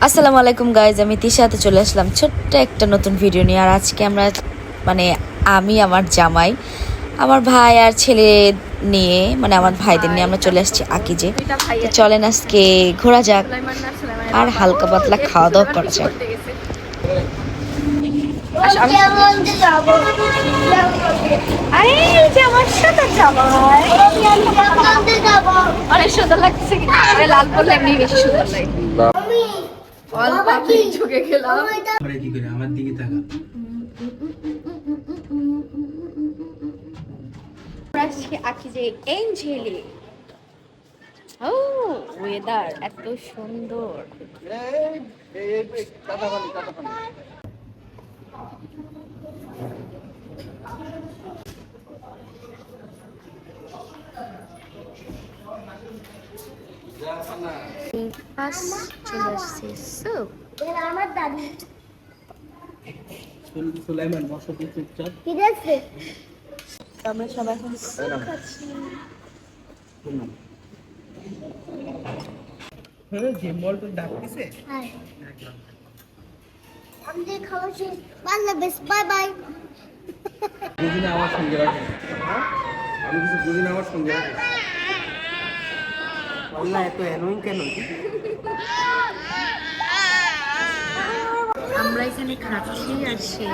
আসসালামু আলাইকুম গাইজ, আমি তিশাতে চলে আসলাম ছোট্ট একটা নতুন ভিডিও নিয়ে। আর আজকে আমরা আমি আমার জামাই, আমার ভাই আর ছেলে নিয়ে আমার ভাইদের নিয়ে আমরা চলে আসছি আকিজে। তো চলেন আজকে ঘোরা যাক আর হালকা পাতলা খাওয়া দাওয়া করা যাক। অনেক সুন্দর লাগছে, লাল পরলে এমনি বেশি সুন্দর লাগে। ঝুঁকে গেলাম। আমার দিকে তাকা। আকিজে এঞ্জেলি। ও ওয়েদার এত সুন্দর। চলে আসছি সুপ। আমার দাদি সুলাইমান বসতি চুপচাপ। কি আছে? আমরা সবাই এখন সুপ খাচ্ছি। জিম বল তো ডাকতেছে। হ্যাঁ, আমাদের খাওয়া শেষ। Bangladesh bye bye. বুঝিনা আমার সঙ্গে রাখে। আমি কিছু বুঝিনা আমার সঙ্গে রাখে। আল্লাহ এত অ্যানোয়িং কেন? আমরা এখানে খাচ্ছি আর সেই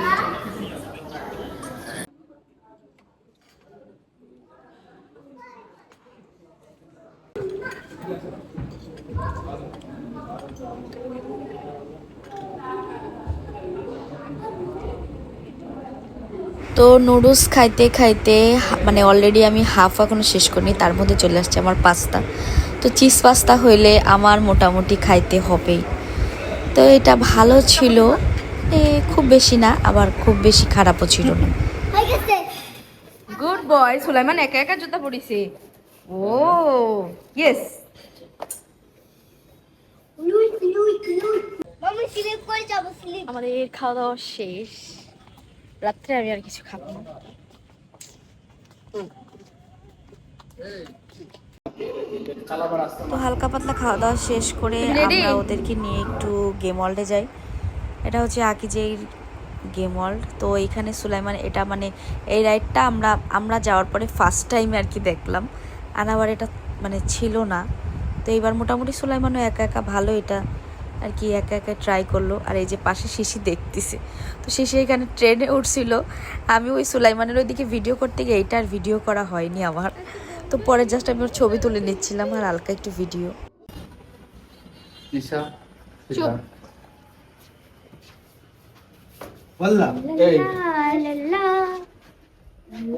তো নুডলস খাইতে খাইতে অলরেডি আমি হাফ এখনো শেষ করিনি, তার মধ্যে চলে আসছে আমার পাস্তা। তো চিজ পাস্তা হইলে আমার মোটামুটি খাইতে হবেই। তো এটা ভালো ছিল, খুব বেশি না, আবার খুব বেশি খারাপও ছিল না। হয়ে গেছে। Good boy. সুলাইমান একা একা জুতা পরিছে। Oh yes. লুই লুই লুই। মামি স্লিপ করে যাব স্লিপ। আমাদের খাওয়া দাওয়া শেষ। রাত্রে আমি আর কিছু খাবো না। তো হালকা পাতলা খাওয়া দাওয়া শেষ করে আমরা ওদেরকে নিয়ে একটু গেম ওয়ার্ল্ডে যাই। এটা হচ্ছে আকিজের গেম ওয়ার্ল্ড। তো এইখানে সুলাইমান এটা এই রাইডটা আমরা যাওয়ার পরে ফার্স্ট টাইম আর কি দেখলাম, আর আবার এটা ছিল না। তো এইবার মোটামুটি সুলাইমানও একা একা ভালো এটা আর কি একা একা ট্রাই করলো। আর এই যে পাশে শিশি দেখতেছে, তো শিশি এখানে ট্রেনে উঠছিল। আমি ওই সুলাইমানের ওইদিকে ভিডিও করতে গিয়ে এইটার ভিডিও করা হয়নি আমার। তো পরে জাস্ট আমি ওর ছবি তুলে নিচ্ছিলাম আর হালকা একটু ভিডিও। ঈশা চুপ। বললা এই লা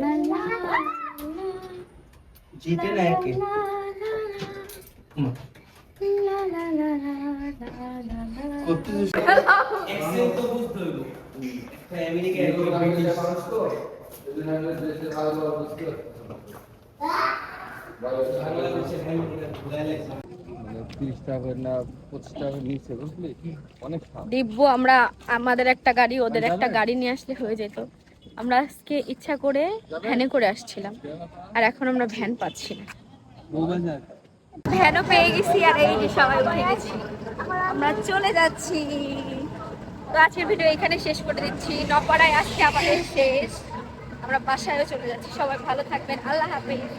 লা লা লা জিতে না একে। এক্সেন্ট তো বুঝতে হইব। আমেরিকা ব্রিটিশ মানুষ তো এজন্য দেশে ভালো ভালো বুঝতে হবে। বাংলাদেশে মানে 30 টাকা না 25 টাকা নিচে বুঝলি অনেক কম। দিব্য আমরা আমাদের একটা গাড়ি ওদের একটা গাড়ি নিয়ে আসলে হয়ে যেত। আমরা আজকে ইচ্ছা করে ভ্যানে করে আসছিলাম, আর এখন আমরা ভ্যান পাচ্ছি না। ভ্যানও পেয়ে গেছি, আর এই যে সবাই উঠে গেছি, আমরা চলে যাচ্ছি। তো আজকের ভিডিও এখানে শেষ করে দিচ্ছি। নপাড়ায় আজকে আমাদের শেষ, আমরা বাসায়ও চলে যাচ্ছি। সবাই ভালো থাকবেন, আল্লাহ হাফেজ।